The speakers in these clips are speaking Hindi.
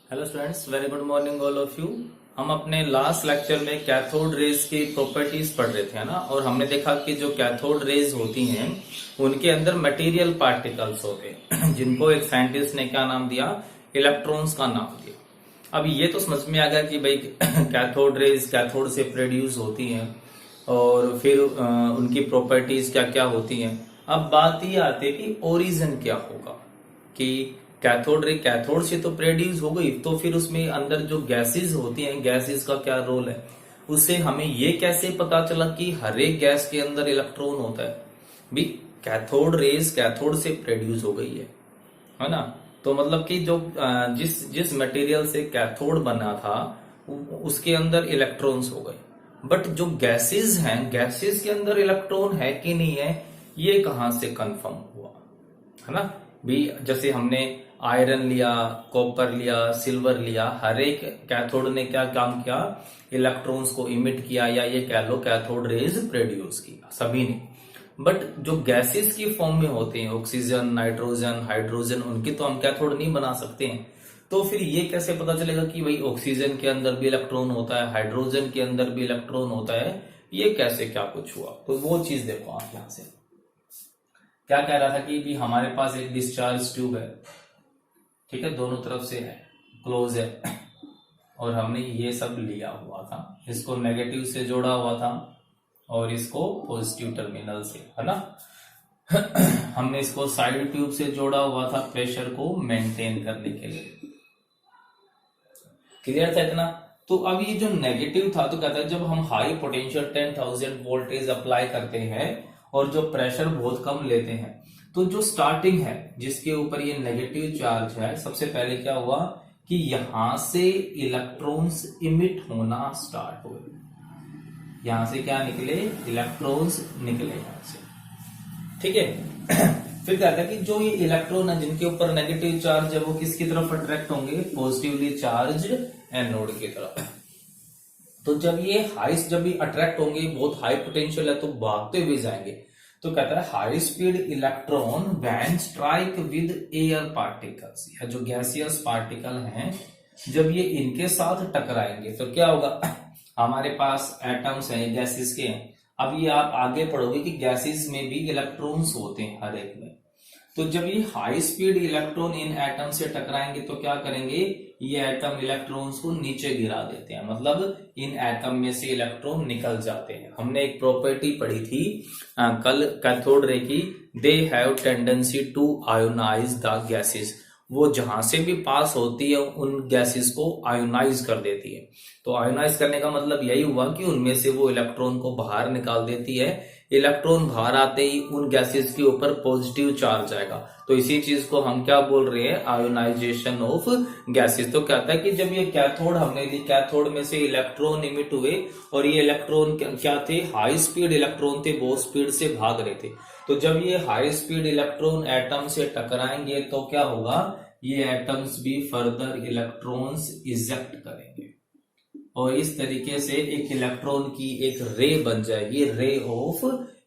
Hello students, very good morning all of you. हम अपने लास्ट लेक्चर में कैथोड रेज की प्रॉपर्टीज पढ़ रहे थे, है ना। और हमने देखा कि जो कैथोड रेज होती हैं उनके अंदर मटेरियल पार्टिकल्स होते हैं जिनको एक साइंटिस्ट ने क्या नाम दिया, इलेक्ट्रॉन्स का नाम दिया। अब ये तो समझ में आ गया कि भाई कैथोड रेज कैथोड से प्रोड्यूस होती हैं और फिर उनकी प्रॉपर्टीज क्या क्या होती हैं। अब बात ये आती है कि ओरिजिन क्या होगा, कि कैथोड रे कैथोड से तो प्रोड्यूस हो गई, तो फिर उसमें अंदर जो गैसेस होती हैं, गैसेस का क्या रोल है, उससे हमें ये कैसे पता चला कि हर एक गैस के अंदर इलेक्ट्रॉन होता है। भी कैथोड रेज कैथोड से प्रोड्यूस हो गई है ना। तो मतलब कि जो जिस जिस मटेरियल से कैथोड बना था उसके अंदर इलेक्ट्रॉन्स हो गए। बट जो गैसेस हैं, गैसेस के अंदर इलेक्ट्रॉन है कि नहीं है, ये कहां से कंफर्म हुआ, है ना। भी जैसे हमने आयरन लिया, कॉपर लिया, सिल्वर लिया, हर एक कैथोड ने क्या काम किया, इलेक्ट्रॉन्स को इमिट किया, या ये कह लो कैथोड रेज प्रोड्यूस किया सभी ने। बट जो गैसेस की फॉर्म में होते हैं, ऑक्सीजन, नाइट्रोजन, हाइड्रोजन, उनकी तो हम कैथोड नहीं बना सकते हैं। तो फिर ये कैसे पता चलेगा कि भाई ऑक्सीजन के अंदर भी इलेक्ट्रॉन होता है, हाइड्रोजन के अंदर भी इलेक्ट्रॉन होता है, ये कैसे क्या कुछ हुआ। तो वो चीज देखो आप यहां से क्या कह रहा था कि भी हमारे पास एक डिस्चार्ज ट्यूब है, ठीक है, दोनों तरफ से है, क्लोज है, और हमने ये सब लिया हुआ था, इसको नेगेटिव से जोड़ा हुआ था और इसको पॉजिटिव टर्मिनल से, है ना। हमने इसको साइड ट्यूब से जोड़ा हुआ था प्रेशर को मेंटेन करने के लिए। क्लियर था इतना। तो अब ये जो नेगेटिव था, तो कहता है जब हम हाई पोटेंशियल 10,000 वोल्टेज अप्लाई करते हैं और जो प्रेशर बहुत कम लेते हैं, तो जो स्टार्टिंग है जिसके ऊपर ये नेगेटिव चार्ज है, सबसे पहले क्या हुआ कि यहां से इलेक्ट्रॉन्स इमिट होना स्टार्ट हुए। यहां से क्या निकले, इलेक्ट्रॉन्स निकले यहां से, ठीक है। फिर कहता है कि जो ये इलेक्ट्रॉन है जिनके ऊपर नेगेटिव चार्ज है वो किसकी तरफ अट्रैक्ट होंगे, पॉजिटिवली चार्ज एनोड की तरफ। तो जब ये अट्रैक्ट होंगे, बहुत हाई पोटेंशियल है तो भागते हुए जाएंगे। तो कहता है high speed electron when strike with air particles, या जो गैसियस पार्टिकल हैं, जब ये इनके साथ टकराएंगे तो क्या होगा, हमारे पास एटम्स हैं, गैसेस के हैं। अब ये आप आगे पढ़ोगे कि गैसेस में भी इलेक्ट्रॉन्स होते हैं हर एक में। तो जब ये high speed electron in atom से टकराएंगे तो क्या करेंगे, ये एटम इलेक्ट्रॉन्स को नीचे गिरा देते हैं, मतलब इन एटम में से इलेक्ट्रॉन निकल जाते हैं। हमने एक प्रॉपर्टी पढ़ी थी कल कैथोड रे की, they have tendency to ionise the gases. वो जहां से भी पास होती है उन गैसेस को आयोनाइज कर देती है। तो आयोनाइज करने का मतलब यही हुआ कि उनमें से वो इलेक्ट्रॉन को बाहर निकाल देती है। इलेक्ट्रॉन बाहर आते ही उन गैसेस के ऊपर पॉजिटिव चार्ज आएगा। तो इसी चीज को हम क्या बोल रहे हैं, आयोनाइजेशन ऑफ गैसेस। तो कहता है कि जब ये कैथोड हमने ली, कैथोड में से इलेक्ट्रॉन इमिट हुए, और ये इलेक्ट्रॉन क्या थे, हाई स्पीड इलेक्ट्रॉन थे, बहुत स्पीड से भाग रहे थे। तो जब ये हाई स्पीड इलेक्ट्रॉन एटम से टकराएंगे तो क्या होगा, ये एटम्स भी फर्दर इलेक्ट्रॉन्स इजेक्ट करेंगे, और इस तरीके से एक इलेक्ट्रॉन की एक रे बन जाएगी, रे ऑफ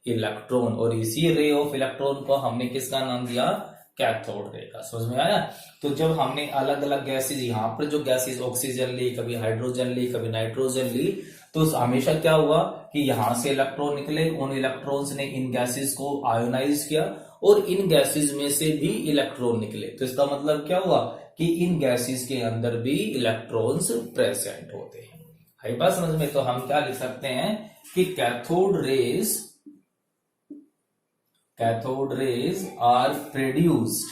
इलेक्ट्रॉन। और इसी रे ऑफ इलेक्ट्रॉन को हमने किसका नाम दिया, कैथोड रे का। समझ में आया। तो जब हमने अलग अलग गैसेज, यहाँ पर जो गैसेज ऑक्सीजन ली, कभी हाइड्रोजन ली, कभी नाइट्रोजन ली, तो हमेशा क्या हुआ कि यहां से इलेक्ट्रॉन निकले, उन इलेक्ट्रॉन्स ने इन गैसेज को आयोनाइज किया, और इन गैसेज में से भी इलेक्ट्रॉन निकले। तो इसका मतलब क्या हुआ कि इन गैसेज के अंदर भी इलेक्ट्रॉन्स प्रेजेंट होते हैं। है बात समझ में। तो हम क्या लिख सकते हैं कि cathode rays are produced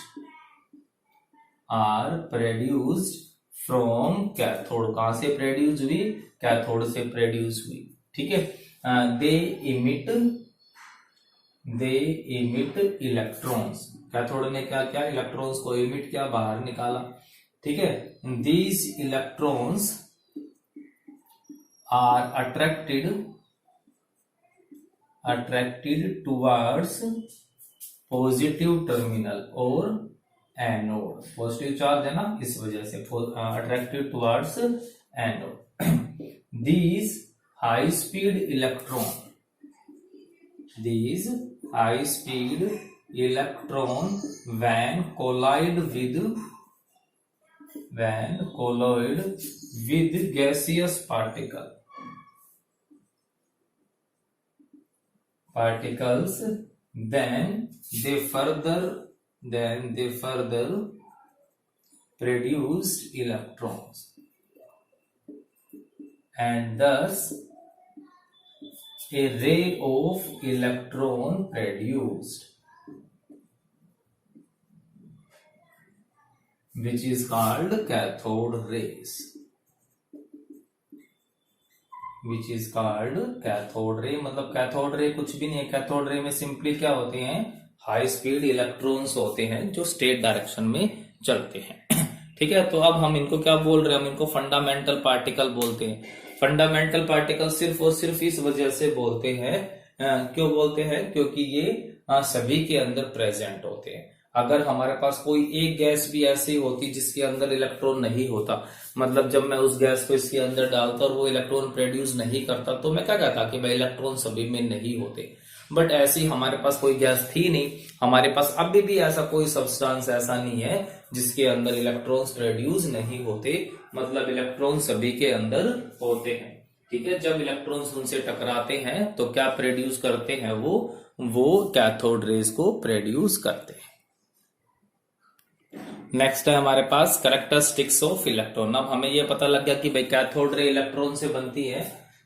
from cathode. कहां से प्रोड्यूस हुई, कैथोड से प्रोड्यूस हुई, ठीक है। दे इमिट इलेक्ट्रॉन्स। कैथोड ने क्या किया, इलेक्ट्रॉन्स को इमिट किया, बाहर निकाला, ठीक है। These electrons are attracted towards positive terminal और एनोड। पॉजिटिव चार्ज है ना, इस वजह से attracted towards anode. these high speed electron when collide with when colloid with gaseous particles, then they further produced electrons, and thus a ray of electron produced, which is called cathode rays. Which is called cathode ray. मतलब कैथोड रे कुछ भी नहीं है, कैथोड रे में सिंपली क्या होते हैं, हाई स्पीड इलेक्ट्रॉन्स होते हैं जो स्टेट डायरेक्शन में चलते हैं। ठीक है, तो अब हम इनको क्या बोल रहे हैं, हम इनको फंडामेंटल पार्टिकल बोलते हैं। फंडामेंटल पार्टिकल सिर्फ और सिर्फ इस वजह से बोलते हैं, क्यों बोलते हैं, क्योंकि ये सभी के अंदर प्रेजेंट होते हैं। अगर हमारे पास कोई एक गैस भी ऐसी होती जिसके अंदर इलेक्ट्रॉन नहीं होता, मतलब जब मैं उस गैस को इसके अंदर डालता और वो इलेक्ट्रॉन प्रोड्यूस नहीं करता, तो मैं क्या कहता कि भाई इलेक्ट्रॉन सभी में नहीं होते। बट ऐसी हमारे पास कोई गैस थी नहीं, हमारे पास अभी भी ऐसा कोई सब्सटेंस ऐसा नहीं है जिसके अंदर इलेक्ट्रॉन्स प्रोड्यूस नहीं होते, मतलब इलेक्ट्रॉन सभी के अंदर होते हैं। ठीक है, जब इलेक्ट्रॉन्स उनसे टकराते हैं तो क्या प्रोड्यूस करते हैं, वो कैथोड रेज को प्रोड्यूस करते हैं। नेक्स्ट है हमारे पास कैरेक्टरिस्टिक्स ऑफ इलेक्ट्रॉन। अब हमें यह पता लग गया कि भाई कैथोड रे इलेक्ट्रॉन से बनती है,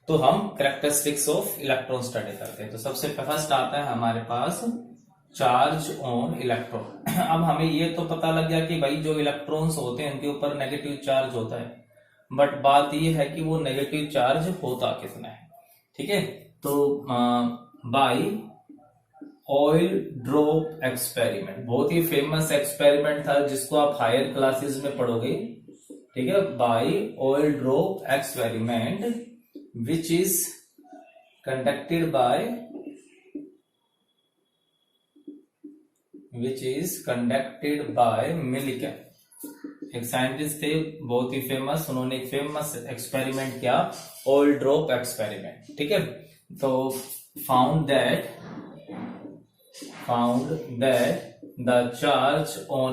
तो हम कैरेक्टरिस्टिक्स ऑफ इलेक्ट्रॉन स्टडी करते हैं। तो सबसे फर्स्ट आता है हमारे पास चार्ज ऑन इलेक्ट्रॉन। अब हमें ये तो पता लग गया कि भाई जो इलेक्ट्रॉन्स होते हैं उनके ऊपर नेगेटिव चार्ज होता है, बट बात यह है कि वो नेगेटिव चार्ज होता कितना है। ठीक है, तो बाय ऑयल ड्रॉप एक्सपेरिमेंट, बहुत ही फेमस एक्सपेरिमेंट था जिसको आप हायर क्लासेस में पढ़ोगे। ठीक है, by oil drop experiment which is conducted by Millikan. एक साइंटिस्ट थे बहुत ही फेमस, उन्होंने एक फेमस एक्सपेरिमेंट किया, ऑयल ड्रॉप एक्सपेरिमेंट। ठीक है, तो found that the charge on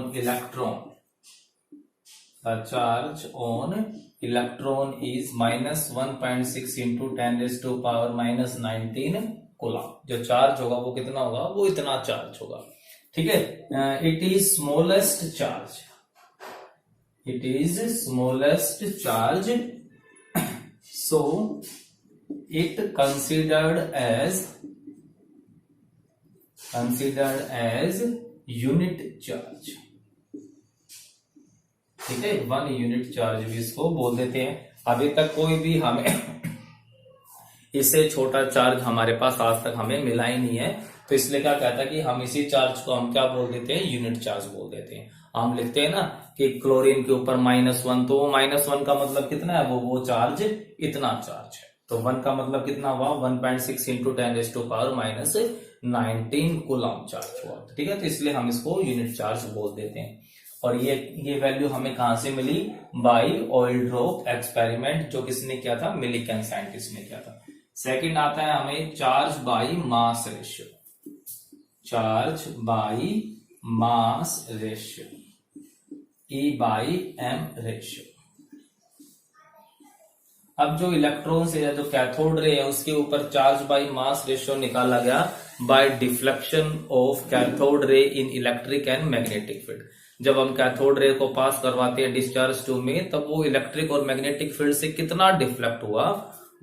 electron is minus 1.6 into 10 raised to power minus 19 coulomb. जो चार्ज होगा वो कितना होगा, वो इतना चार्ज होगा। ठीक है, it is smallest charge, so it considered as unit charge. ठीक है, 1 यूनिट चार्ज भी इसको बोल देते हैं। अभी तक कोई भी हमें इससे छोटा चार्ज हमारे पास आज तक हमें मिला ही नहीं है, तो इसलिए क्या कहता है कि हम इसी चार्ज को हम क्या बोल देते हैं, यूनिट चार्ज बोल देते हैं। हम लिखते हैं ना कि क्लोरीन के ऊपर -1, तो -1 का मतलब कितना है, वो चार्ज इतना चार्ज है। तो 1 का मतलब कितना हुआ, 1.6 into 10 raise to power minus 19 coulomb charge हुआ। ठीक है, तो इसलिए हम इसको यूनिट चार्ज बोल देते हैं। और ये वैल्यू हमें कहां से मिली, बाय ऑयल ड्रॉप एक्सपेरिमेंट, जो किसने किया था, मिलिकन साइंटिस्ट ने किया था। सेकंड आता है हमें charge by mass ratio. Charge by mass ratio, E/m ratio. अब जो इलेक्ट्रॉन से या जो कैथोड रे है उसके ऊपर चार्ज बाय मास रेशियो निकाला गया bye deflection of cathode ray in electric and magnetic field. जब हम कैथोड रे को पास करवाते हैं डिस्चार्ज ट्यूब में, तब वो इलेक्ट्रिक और मैग्नेटिक फील्ड से कितना डिफ्लेक्ट हुआ,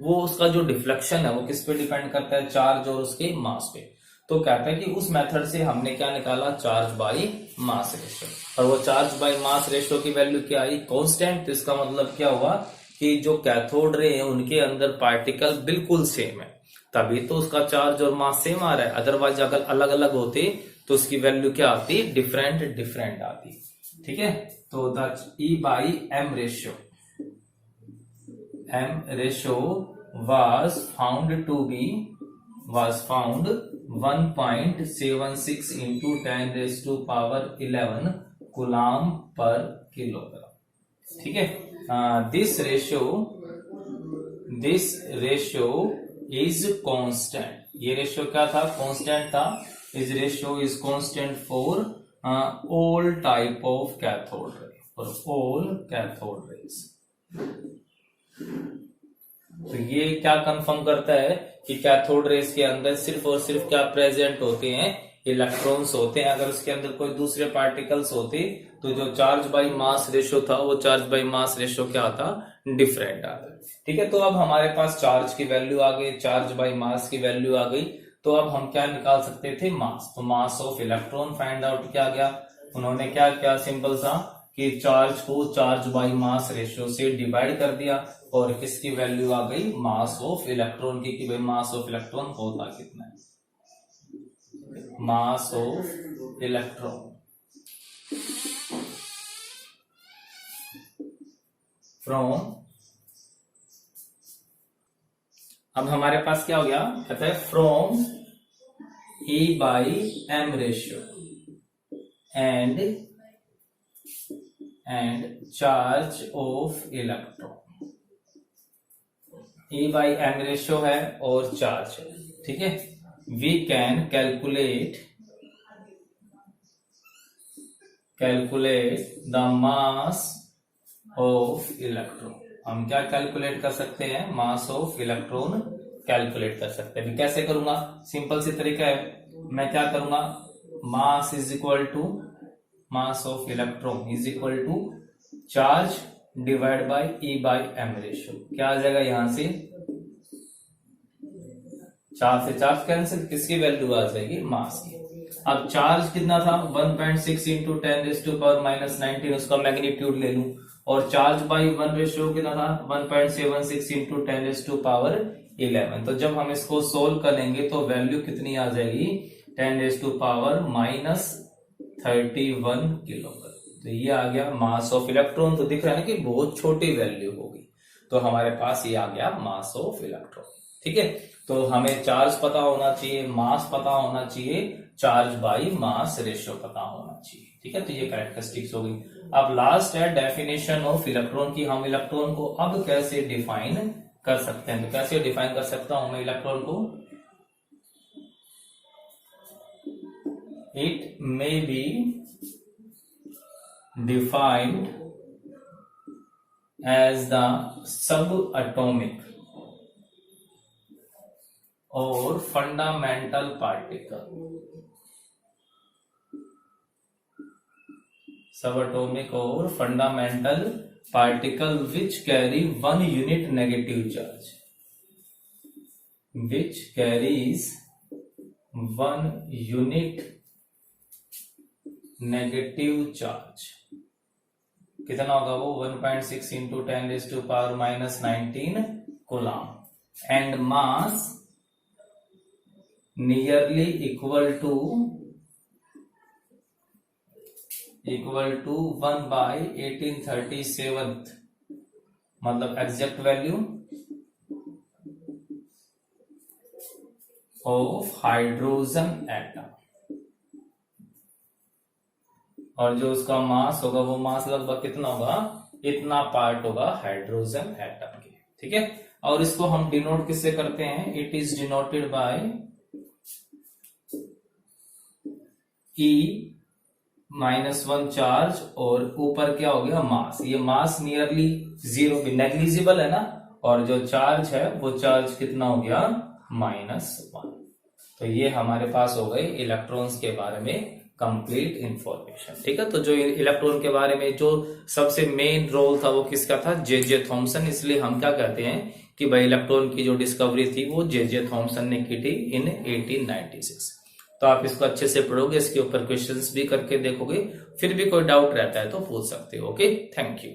वो उसका जो डिफ्लेक्शन है वो किस पे डिपेंड करता है, चार्ज और उसके मास पे। तो कहते हैं कि उस मेथड से हमने क्या निकाला, चार्ज बाय मास रेशियो। और वो चार्ज बाय मास रेशियो की वैल्यू क्या आई, कांस्टेंट। तो इसका मतलब क्या हुआ कि जो कैथोड रे है उनके अंदर पार्टिकल बिल्कुल सेम है, तभी तो उसका चार्ज और मास सेम आ रहा है। अदरवाइज अगर अलग अलग होते तो उसकी वैल्यू क्या आती, डिफरेंट आती। ठीक है, तो the E/m ratio was found 1.76 into 10 raised to power 11 coulomb per kilogram. ठीक है, this ratio is constant। ये रेशियो क्या था, कांस्टेंट था। This ratio is constant for all type of cathode ray। और ऑल कैथोड रेज। तो ये क्या कंफर्म करता है कि कैथोड रेज के अंदर सिर्फ और सिर्फ क्या प्रेजेंट होते हैं, इलेक्ट्रॉन्स होते हैं। अगर उसके अंदर कोई दूसरे पार्टिकल्स होते तो जो चार्ज बाय मास रेशियो था वो चार्ज बाय मास रेशियो क्या आता, डिफरेंट आता। ठीक है, तो अब हमारे पास चार्ज की वैल्यू आ गई, चार्ज बाय मास की वैल्यू आ गई। तो अब हम क्या निकाल सकते थे, मास। तो मास ऑफ इलेक्ट्रॉन फाइंड आउट किया गया। उन्होंने क्या किया, सिंपल सा कि चार्ज को चार्ज बाय मास रेशियो से डिवाइड कर दिया और किसकी वैल्यू आ गई, मास ऑफ इलेक्ट्रॉन की, कि भाई मास ऑफ इलेक्ट्रॉन होता कितना है, मास ऑफ इलेक्ट्रॉन फ्रॉम। अब हमारे पास क्या हो गया, कहता है from E by M ratio and charge of electron. E by M ratio है और चार्ज है, ठीक है। We can calculate the mass of electron. हम क्या कैलकुलेट कर सकते हैं, मास ऑफ इलेक्ट्रॉन कैलकुलेट कर सकते हैं। कैसे करूंगा, सिंपल सी तरीका है, मैं क्या करूंगा, mass is equal to mass of electron is equal to charge divide by E by M ratio. क्या आ जाएगा यहां से, चार्ज से चार्ज कैंसिल, किसकी वैल्यू आ जाएगी, मास की। अब चार्ज कितना था, 1.6 इंटू 10⁻⁻⁹, उसका मैग्नीट्यूड ले लूं, और चार्ज बाय 1 रेशियो कितना था, 1.76 इंटू 10⁻11। तो जब हम इसको सोल्व करेंगे तो वैल्यू कितनी आ जाएगी, 10⁻31 किलोग्राम। तो ये आ गया मास ऑफ इलेक्ट्रॉन। तो दिख रहा है ना कि बहुत छोटी वैल्यू होगी, तो हमारे पास ये आ गया मास ऑफ इलेक्ट्रॉन। ठीक है, तो हमें चार्ज पता होना चाहिए, मास पता होना चाहिए, चार्ज बाय मास रेशियो पता होना चाहिए। ठीक है, तो ये कैरेक्टरिस्टिक्स हो गई। अब लास्ट है डेफिनेशन ऑफ इलेक्ट्रॉन की। हम इलेक्ट्रॉन को अब कैसे डिफाइन कर सकते हैं, तो कैसे डिफाइन कर सकता हूं मैं इलेक्ट्रॉन को, it may be defined as the sub atomic और फंडामेंटल पार्टिकल, सब एटॉमिक और fundamental particle which carry 1 unit negative charge, which carries 1 unit negative charge. कितना होगा वो, 1.6 into 10⁻⁻⁹ coulomb, and mass nearly equal to 1/1837, मतलब exact value of hydrogen atom. और जो उसका मास होगा वो मास लगभग कितना होगा, इतना पार्ट होगा हाइड्रोजन एटम के। ठीक है, और इसको हम डिनोट किससे करते हैं, it is denoted by E-1 charge, और ऊपर क्या हो गया, मास। ये मास नियरली जीरो भी नेग्लिजिबल है ना, और जो चार्ज है वो चार्ज कितना हो गया, -1। तो ये हमारे पास हो गए इलेक्ट्रॉन्स के बारे में कंप्लीट इंफॉर्मेशन। ठीक है, तो जो इलेक्ट्रॉन के बारे में जो सबसे मेन रोल था वो किसका था, जे थॉमसन। इसलिए हम क्या कहते हैं कि भाई इलेक्ट्रॉन की जो डिस्कवरी थी वो जे थॉमसन ने की थी इन 1896। तो आप इसको अच्छे से पढ़ोगे, इसके ऊपर क्वेश्चंस भी करके देखोगे, फिर भी कोई डाउट रहता है तो पूछ सकते हो। Okay, thank you.